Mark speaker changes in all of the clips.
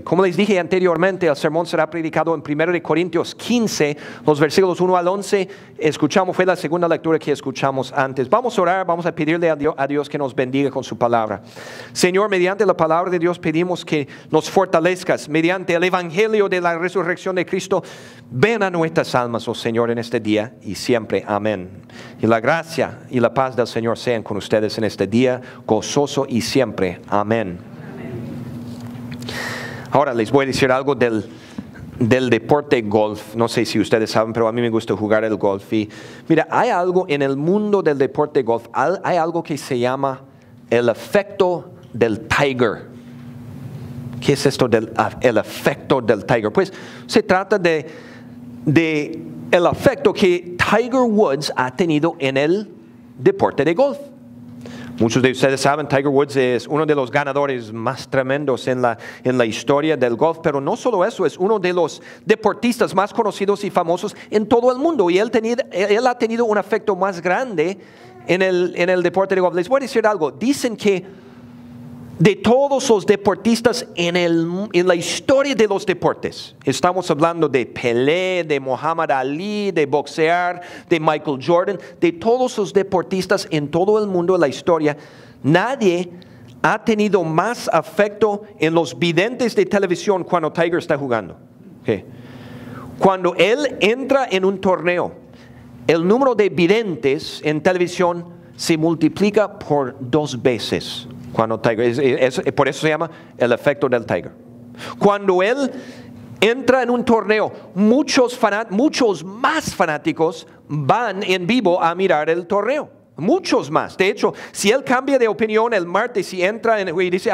Speaker 1: Como les dije anteriormente, el sermón será predicado en 1 Corintios 15, los versículos 1 al 11. Fue la segunda lectura que escuchamos antes. Vamos a orar, vamos a pedirle a Dios que nos bendiga con su palabra. Señor, mediante la palabra de Dios pedimos que nos fortalezcas. Mediante el evangelio de la resurrección de Cristo, ven a nuestras almas, oh Señor, en este día y siempre. Amén. Y la gracia y la paz del Señor sean con ustedes en este día, gozoso y siempre. Amén. Ahora les voy a decir algo del deporte golf. No sé si ustedes saben, pero a mí me gusta jugar el golf. Y mira, hay algo en el mundo del deporte golf, hay algo que se llama el efecto del Tiger. ¿Qué es esto del el efecto del Tiger? Pues se trata de el efecto que Tiger Woods ha tenido en el deporte de golf. Muchos de ustedes saben, Tiger Woods es uno de los ganadores más tremendos en la historia del golf, pero no solo eso, es uno de los deportistas más conocidos y famosos en todo el mundo, y él ha tenido un efecto más grande en el deporte de golf. Les voy a decir algo, dicen que de todos los deportistas en la historia de los deportes, estamos hablando de Pelé, de Muhammad Ali, de boxear, de Michael Jordan, de todos los deportistas en todo el mundo de la historia, nadie ha tenido más afecto en los videntes de televisión cuando Tiger está jugando. Okay. Cuando él entra en un torneo, el número de videntes en televisión se multiplica por 2 veces. Cuando Tiger, por eso se llama el efecto del Tiger. Cuando él entra en un torneo, muchos más fanáticos van en vivo a mirar el torneo. Muchos más. De hecho, si él cambia de opinión el martes y entra y dice,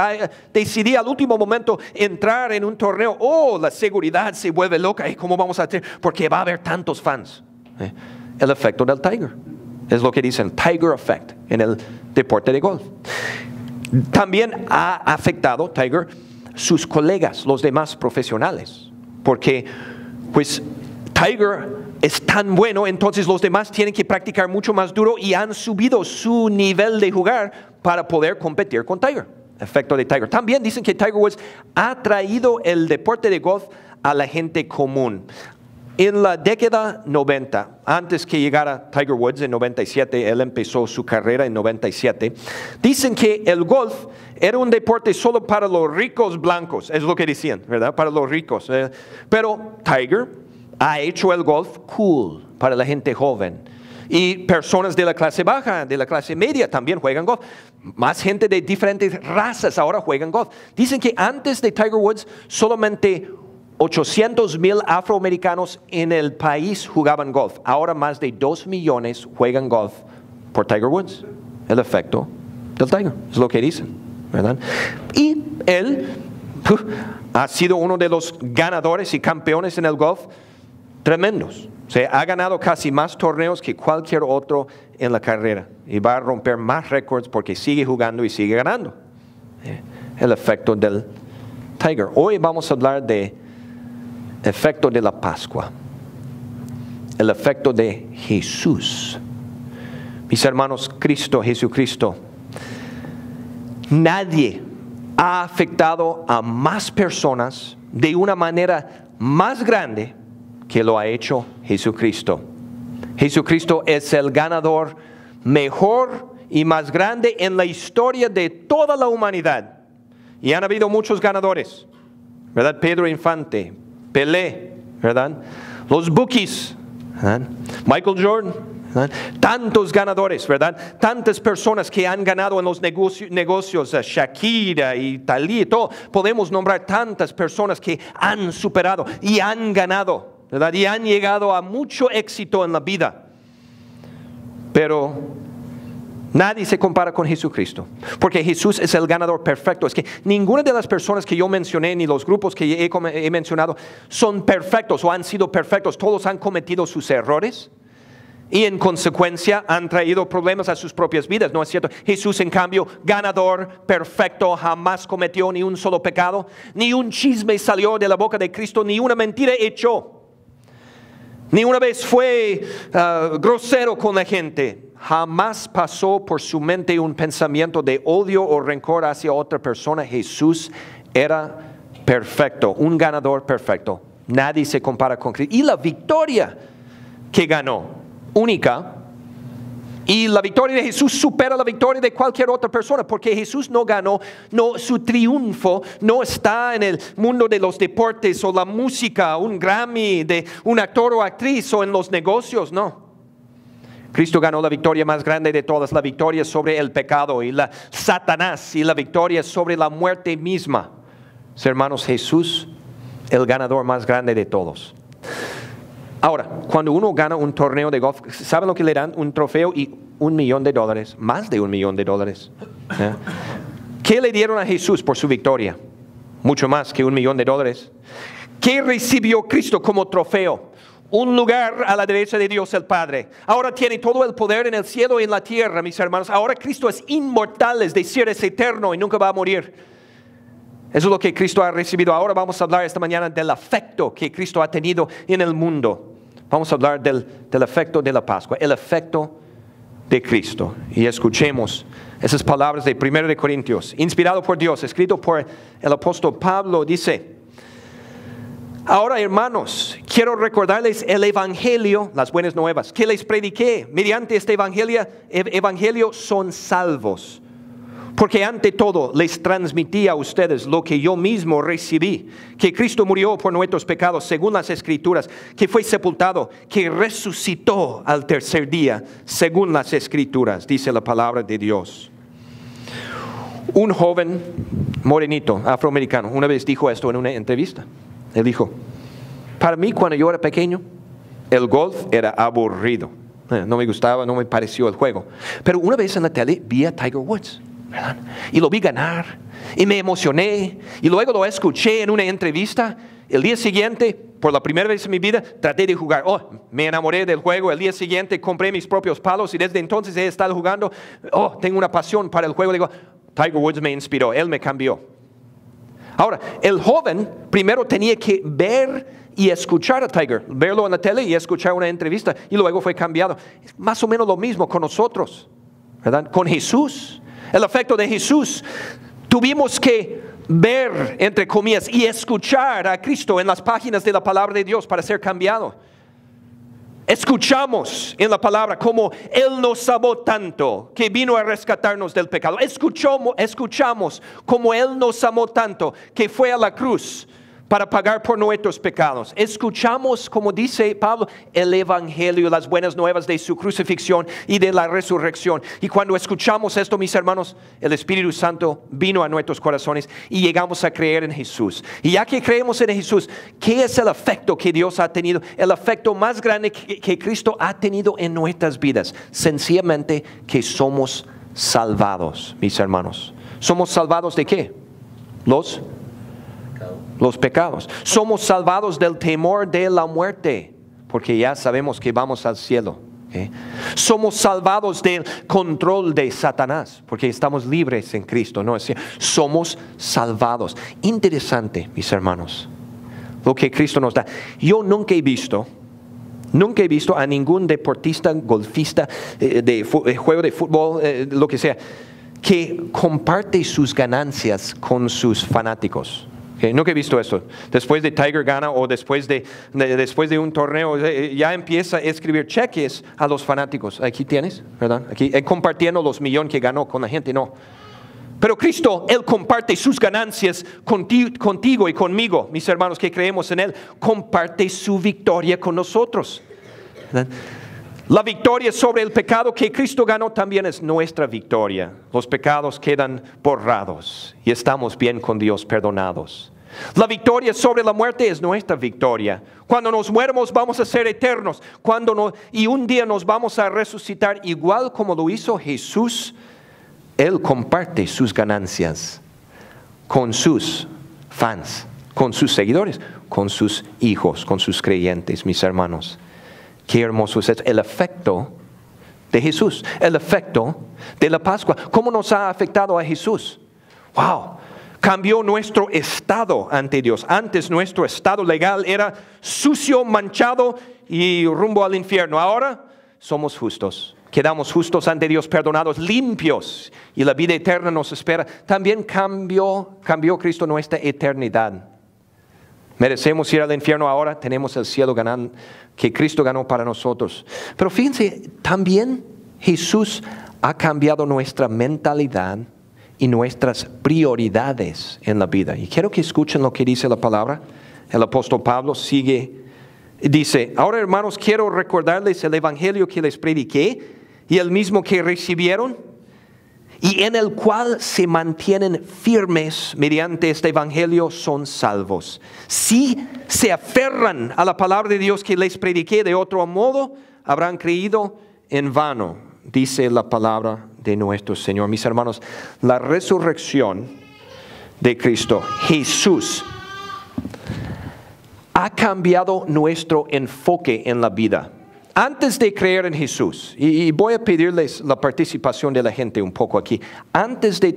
Speaker 1: decidí al último momento entrar en un torneo, la seguridad se vuelve loca. ¿Cómo vamos a hacer? Porque va a haber tantos fans. El efecto del Tiger. Es lo que dicen, Tiger Effect, en el deporte de golf. También ha afectado, Tiger, sus colegas, los demás profesionales. Porque, pues, Tiger es tan bueno, entonces los demás tienen que practicar mucho más duro y han subido su nivel de jugar para poder competir con Tiger. Efecto de Tiger. También dicen que Tiger Woods ha traído el deporte de golf a la gente común. En la década 90, antes que llegara Tiger Woods en 97, él empezó su carrera en 97, dicen que el golf era un deporte solo para los ricos blancos, es lo que decían, ¿verdad? Para los ricos. Pero Tiger ha hecho el golf cool para la gente joven. Y personas de la clase baja, de la clase media también juegan golf. Más gente de diferentes razas ahora juegan golf. Dicen que antes de Tiger Woods solamente 800,000 afroamericanos en el país jugaban golf. Ahora más de 2 millones juegan golf por Tiger Woods. El efecto del Tiger, es lo que dicen, ¿verdad? Y él ha sido uno de los ganadores y campeones en el golf tremendos. O sea, ha ganado casi más torneos que cualquier otro en la carrera. Y va a romper más récords porque sigue jugando y sigue ganando. El efecto del Tiger. Hoy vamos a hablar de efecto de la Pascua, el efecto de Jesús. Mis hermanos, Jesucristo, nadie ha afectado a más personas de una manera más grande que lo ha hecho Jesucristo. Jesucristo es el ganador mejor y más grande en la historia de toda la humanidad. Y han habido muchos ganadores, ¿verdad? Pedro Infante, Pelé, ¿verdad? Los Bookies, ¿verdad? Michael Jordan, ¿verdad? Tantos ganadores, ¿verdad? Tantas personas que han ganado en los negocios, Shakira y Talí, todo. Podemos nombrar tantas personas que han superado y han ganado, ¿verdad? Y han llegado a mucho éxito en la vida. Pero nadie se compara con Jesucristo, porque Jesús es el ganador perfecto. Es que ninguna de las personas que yo mencioné, ni los grupos que he mencionado, son perfectos o han sido perfectos. Todos han cometido sus errores y en consecuencia han traído problemas a sus propias vidas, ¿no es cierto? Jesús, en cambio, ganador, perfecto, jamás cometió ni un solo pecado, ni un chisme salió de la boca de Cristo, ni una mentira echó. Ni una vez fue grosero con la gente. Jamás pasó por su mente un pensamiento de odio o rencor hacia otra persona. Jesús era perfecto, un ganador perfecto. Nadie se compara con Cristo. Y la victoria que ganó, única. Y la victoria de Jesús supera la victoria de cualquier otra persona, porque Jesús no ganó, su triunfo no está en el mundo de los deportes o la música, un Grammy de un actor o actriz o en los negocios, no. Cristo ganó la victoria más grande de todas, la victoria sobre el pecado y la Satanás, y la victoria sobre la muerte misma. Hermanos, Jesús, el ganador más grande de todos. Ahora, cuando uno gana un torneo de golf, ¿saben lo que le dan? Un trofeo y $1 millón, más de $1 millón. ¿Qué le dieron a Jesús por su victoria? Mucho más que $1 millón. ¿Qué recibió Cristo como trofeo? Un lugar a la derecha de Dios el Padre. Ahora tiene todo el poder en el cielo y en la tierra, mis hermanos. Ahora Cristo es inmortal, es decir, es eterno y nunca va a morir. Eso es lo que Cristo ha recibido. Ahora vamos a hablar esta mañana del afecto que Cristo ha tenido en el mundo. Vamos a hablar del efecto de la Pascua, el efecto de Cristo. Y escuchemos esas palabras de 1 de Corintios, inspirado por Dios, escrito por el apóstol Pablo, dice: ahora, hermanos, quiero recordarles el evangelio, las buenas nuevas, que les prediqué. Mediante este evangelio son salvos. Porque ante todo les transmití a ustedes lo que yo mismo recibí, que Cristo murió por nuestros pecados según las Escrituras, que fue sepultado, que resucitó al tercer día según las Escrituras, dice la palabra de Dios. Un joven morenito, afroamericano, una vez dijo esto en una entrevista. Él dijo: para mí, cuando yo era pequeño, el golf era aburrido. No me gustaba, no me pareció el juego. Pero una vez en la tele vi a Tiger Woods, ¿verdad? Y lo vi ganar y me emocioné, y luego lo escuché en una entrevista. El día siguiente, por la primera vez en mi vida, traté de jugar. Me enamoré del juego. El día siguiente compré mis propios palos y desde entonces he estado jugando. Tengo una pasión para el juego. Digo, Tiger Woods me inspiró, él me cambió. Ahora, el joven primero tenía que ver y escuchar a Tiger, verlo en la tele y escuchar una entrevista, y luego fue cambiado. Es más o menos lo mismo con nosotros, ¿verdad? Con Jesús. El efecto de Jesús, tuvimos que ver, entre comillas, y escuchar a Cristo en las páginas de la palabra de Dios para ser cambiado. Escuchamos en la palabra cómo Él nos amó tanto que vino a rescatarnos del pecado. Escuchamos cómo Él nos amó tanto que fue a la cruz para pagar por nuestros pecados. Escuchamos, como dice Pablo, el evangelio, las buenas nuevas de su crucifixión y de la resurrección. Y cuando escuchamos esto, mis hermanos, el Espíritu Santo vino a nuestros corazones y llegamos a creer en Jesús. Y ya que creemos en Jesús, ¿qué es el efecto que Dios ha tenido? El efecto más grande que Cristo ha tenido en nuestras vidas. Sencillamente que somos salvados, mis hermanos. ¿Somos salvados de qué? Los pecados. Somos salvados del temor de la muerte, porque ya sabemos que vamos al cielo. Somos salvados del control de Satanás, porque estamos libres en Cristo, ¿no? Somos salvados. Interesante, mis hermanos, lo que Cristo nos da. Yo nunca he visto a ningún deportista, golfista, de juego de fútbol, lo que sea, que comparte sus ganancias con sus fanáticos. Nunca he visto esto. Después de Tiger gana o después de un torneo, ya empieza a escribir cheques a los fanáticos. Aquí tienes, ¿verdad? Aquí compartiendo los millones que ganó con la gente, no. Pero Cristo, Él comparte sus ganancias contigo y conmigo, mis hermanos que creemos en Él. Comparte su victoria con nosotros, ¿verdad? La victoria sobre el pecado que Cristo ganó también es nuestra victoria. Los pecados quedan borrados y estamos bien con Dios, perdonados. La victoria sobre la muerte es nuestra victoria. Cuando nos mueramos vamos a ser eternos. Y un día nos vamos a resucitar igual como lo hizo Jesús. Él comparte sus ganancias con sus fans, con sus seguidores, con sus hijos, con sus creyentes, mis hermanos. Qué hermoso es el efecto de Jesús, el efecto de la Pascua. ¿Cómo nos ha afectado a Jesús? ¡Wow! Cambió nuestro estado ante Dios. Antes nuestro estado legal era sucio, manchado y rumbo al infierno. Ahora somos justos. Quedamos justos ante Dios, perdonados, limpios, y la vida eterna nos espera. También cambió Cristo nuestra eternidad. Merecemos ir al infierno ahora, tenemos el cielo que Cristo ganó para nosotros. Pero fíjense, también Jesús ha cambiado nuestra mentalidad y nuestras prioridades en la vida. Y quiero que escuchen lo que dice la palabra. El apóstol Pablo dice, ahora hermanos, quiero recordarles el evangelio que les prediqué y el mismo que recibieron y en el cual se mantienen firmes mediante este evangelio son salvos. Si se aferran a la palabra de Dios que les prediqué, de otro modo habrán creído en vano, dice la palabra de nuestro Señor. Mis hermanos, la resurrección de Cristo, Jesús, ha cambiado nuestro enfoque en la vida. Antes de creer en Jesús, y voy a pedirles la participación de la gente un poco aquí.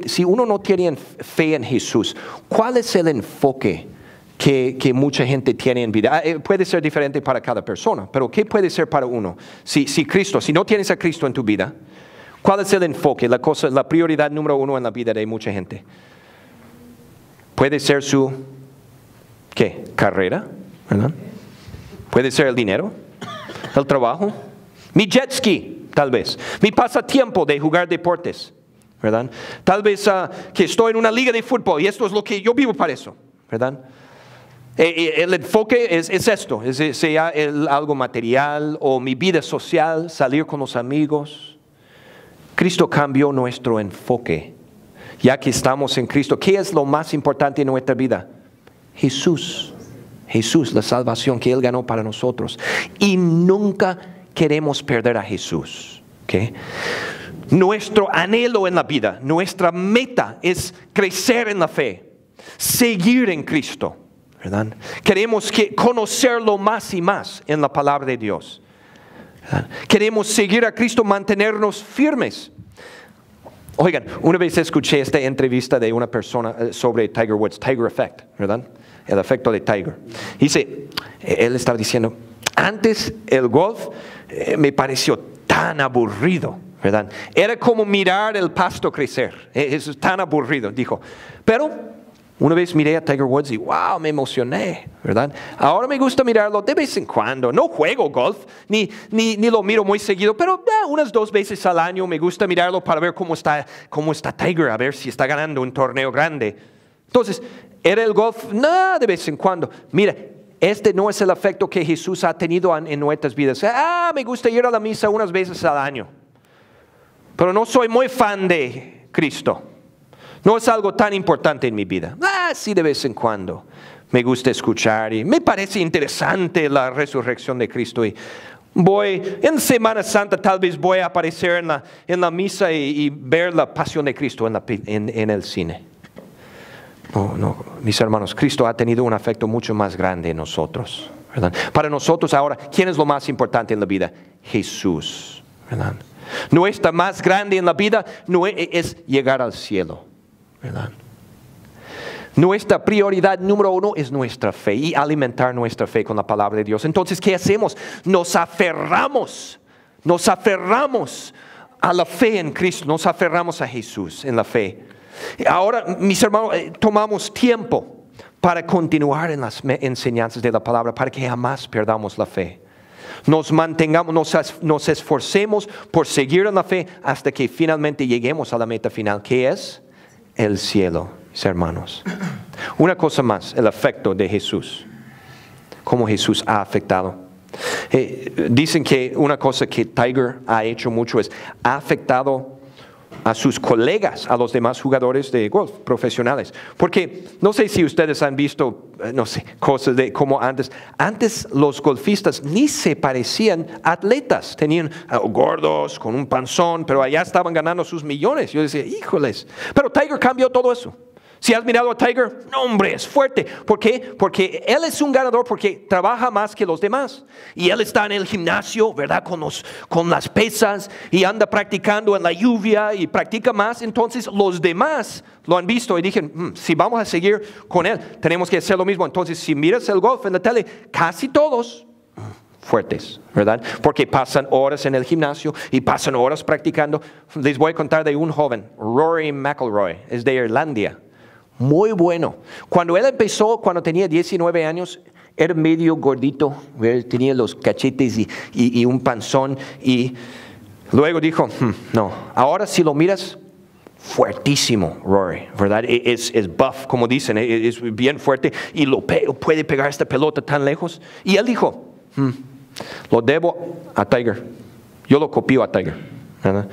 Speaker 1: Si uno no tiene fe en Jesús, ¿cuál es el enfoque que mucha gente tiene en vida? Puede ser diferente para cada persona, pero ¿qué puede ser para uno? Si no tienes a Cristo en tu vida, ¿cuál es el enfoque, la prioridad número uno en la vida de mucha gente? Puede ser su, carrera, ¿verdad? Puede ser el dinero, el trabajo, mi jet ski, tal vez, mi pasatiempo de jugar deportes, ¿verdad? Tal vez que estoy en una liga de fútbol y esto es lo que yo vivo para eso, ¿verdad? El enfoque es esto, sea algo material o mi vida social, salir con los amigos. Cristo cambió nuestro enfoque. Ya que estamos en Cristo, ¿qué es lo más importante en nuestra vida? Jesús, la salvación que Él ganó para nosotros. Y nunca queremos perder a Jesús. ¿Okay? Nuestro anhelo en la vida, nuestra meta es crecer en la fe, seguir en Cristo, ¿verdad? Queremos conocerlo más y más en la palabra de Dios, ¿verdad? Queremos seguir a Cristo, mantenernos firmes. Oigan, una vez escuché esta entrevista de una persona sobre Tiger Woods, Tiger Effect, ¿verdad? El efecto de Tiger. Dice, él estaba diciendo, antes el golf me pareció tan aburrido, ¿verdad? Era como mirar el pasto crecer, es tan aburrido, dijo. Pero una vez miré a Tiger Woods y wow, me emocioné, ¿verdad? Ahora me gusta mirarlo de vez en cuando. No juego golf, ni lo miro muy seguido, pero unas 2 veces al año me gusta mirarlo para ver cómo está Tiger, a ver si está ganando un torneo grande. Entonces, ¿era el golf? No, de vez en cuando. Mira, este no es el efecto que Jesús ha tenido en nuestras vidas. Me gusta ir a la misa unas veces al año, pero no soy muy fan de Cristo. No es algo tan importante en mi vida. Sí, de vez en cuando me gusta escuchar y me parece interesante la resurrección de Cristo. Y en Semana Santa tal vez voy a aparecer en la misa y ver la pasión de Cristo en el cine. No, mis hermanos, Cristo ha tenido un efecto mucho más grande en nosotros, ¿verdad? Para nosotros ahora, ¿quién es lo más importante en la vida? Jesús, ¿verdad? Nuestra más grande en la vida no es llegar al cielo, ¿verdad? Nuestra prioridad número 1 es nuestra fe y alimentar nuestra fe con la palabra de Dios. Entonces, ¿qué hacemos? Nos aferramos a la fe en Cristo, nos aferramos a Jesús en la fe. Ahora, mis hermanos, tomamos tiempo para continuar en las enseñanzas de la palabra, para que jamás perdamos la fe. Nos mantengamos, nos esforcemos por seguir en la fe hasta que finalmente lleguemos a la meta final, que es el cielo, mis hermanos. Una cosa más, el efecto de Jesús. Cómo Jesús ha afectado. Dicen que una cosa que Tiger ha hecho mucho ha afectado a sus colegas, a los demás jugadores de golf profesionales. Porque no sé si ustedes han visto, cosas de como antes. Antes los golfistas ni se parecían atletas. Tenían gordos, con un panzón, pero allá estaban ganando sus millones. Yo decía, híjoles. Pero Tiger cambió todo eso. Si has mirado a Tiger, no, hombre, es fuerte. ¿Por qué? Porque él es un ganador porque trabaja más que los demás. Y él está en el gimnasio, ¿verdad? Con las pesas y anda practicando en la lluvia y practica más. Entonces los demás lo han visto y dijeron, si vamos a seguir con él, tenemos que hacer lo mismo. Entonces si miras el golf en la tele, casi todos fuertes, ¿verdad? Porque pasan horas en el gimnasio y pasan horas practicando. Les voy a contar de un joven, Rory McIlroy, es de Irlanda. muy bueno. Cuando él empezó, cuando tenía 19 años, era medio gordito, tenía los cachetes y un panzón. Y luego dijo, no, ahora si lo miras, fuertísimo Rory, ¿verdad? Es buff, como dicen, es bien fuerte y puede pegar esta pelota tan lejos. Y él dijo, lo debo a Tiger. Yo lo copio a Tiger, ¿verdad?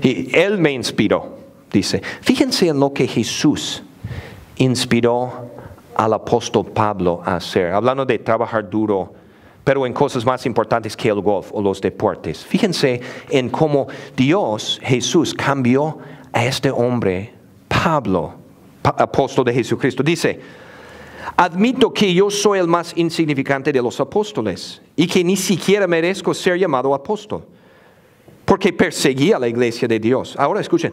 Speaker 1: Y él me inspiró, dice. Fíjense en lo que Jesús inspiró al apóstol Pablo a hacer, hablando de trabajar duro, pero en cosas más importantes que el golf o los deportes. Fíjense en cómo Dios, Jesús, cambió a este hombre, Pablo, apóstol de Jesucristo. Dice, admito que yo soy el más insignificante de los apóstoles y que ni siquiera merezco ser llamado apóstol, porque perseguí a la iglesia de Dios. Ahora escuchen,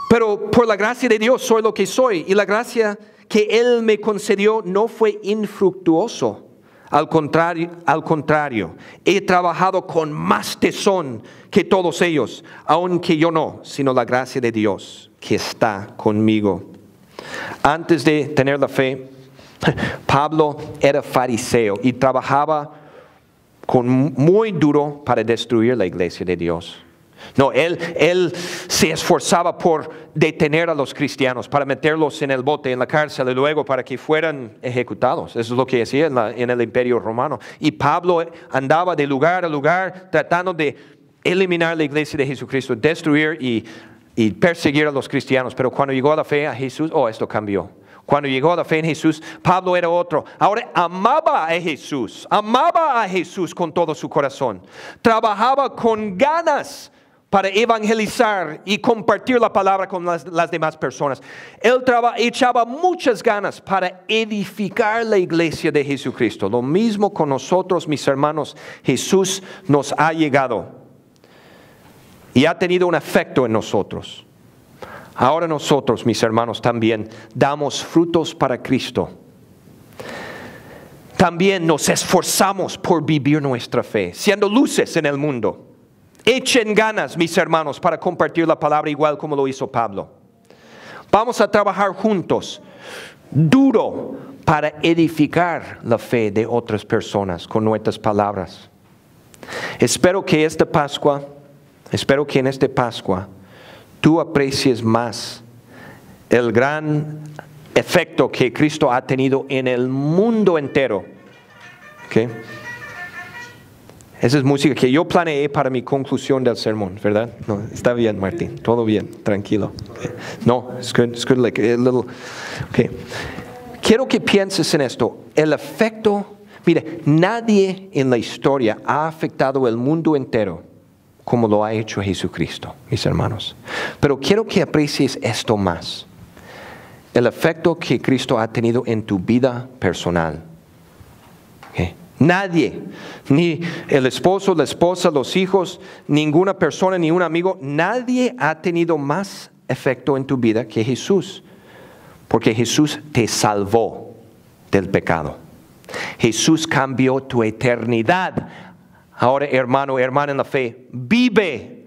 Speaker 1: pero por la gracia de Dios soy lo que soy, y la gracia que Él me concedió no fue infructuoso. Al contrario, he trabajado con más tesón que todos ellos, aunque yo no, sino la gracia de Dios que está conmigo. Antes de tener la fe, Pablo era fariseo y trabajaba muy duro para destruir la iglesia de Dios. No, él se esforzaba por detener a los cristianos, para meterlos en el bote, en la cárcel, y luego para que fueran ejecutados. Eso es lo que hacía en el Imperio Romano. Y Pablo andaba de lugar a lugar tratando de eliminar la iglesia de Jesucristo, destruir y perseguir a los cristianos. Pero cuando llegó a la fe a Jesús, esto cambió. Cuando llegó a la fe en Jesús, Pablo era otro. Ahora amaba a Jesús con todo su corazón. Trabajaba con ganas para evangelizar y compartir la palabra con las demás personas. Él echaba muchas ganas para edificar la iglesia de Jesucristo. Lo mismo con nosotros, mis hermanos. Jesús nos ha llegado y ha tenido un efecto en nosotros. Ahora nosotros, mis hermanos, también damos frutos para Cristo. También nos esforzamos por vivir nuestra fe, siendo luces en el mundo. Echen ganas, mis hermanos, para compartir la palabra igual como lo hizo Pablo. Vamos a trabajar juntos, duro, para edificar la fe de otras personas con nuestras palabras. Espero que en esta Pascua, tú aprecies más el gran efecto que Cristo ha tenido en el mundo entero. ¿Okay? Esa es música que yo planeé para mi conclusión del sermón, ¿verdad? No, está bien, Martín, todo bien, tranquilo. Okay. No, it's good, like a little. Okay. Quiero que pienses en esto. El efecto, mire, nadie en la historia ha afectado el mundo entero como lo ha hecho Jesucristo, mis hermanos. Pero quiero que aprecies esto más. El efecto que Cristo ha tenido en tu vida personal. Okay. Nadie, ni el esposo, la esposa, los hijos, ninguna persona, ni un amigo, nadie ha tenido más efecto en tu vida que Jesús. Porque Jesús te salvó del pecado. Jesús cambió tu eternidad. Ahora, hermano, hermana en la fe, vive,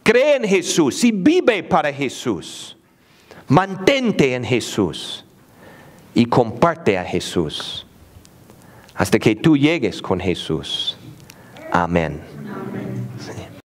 Speaker 1: cree en Jesús y vive para Jesús. Mantente en Jesús y comparte a Jesús hasta que tú llegues con Jesús. Amén.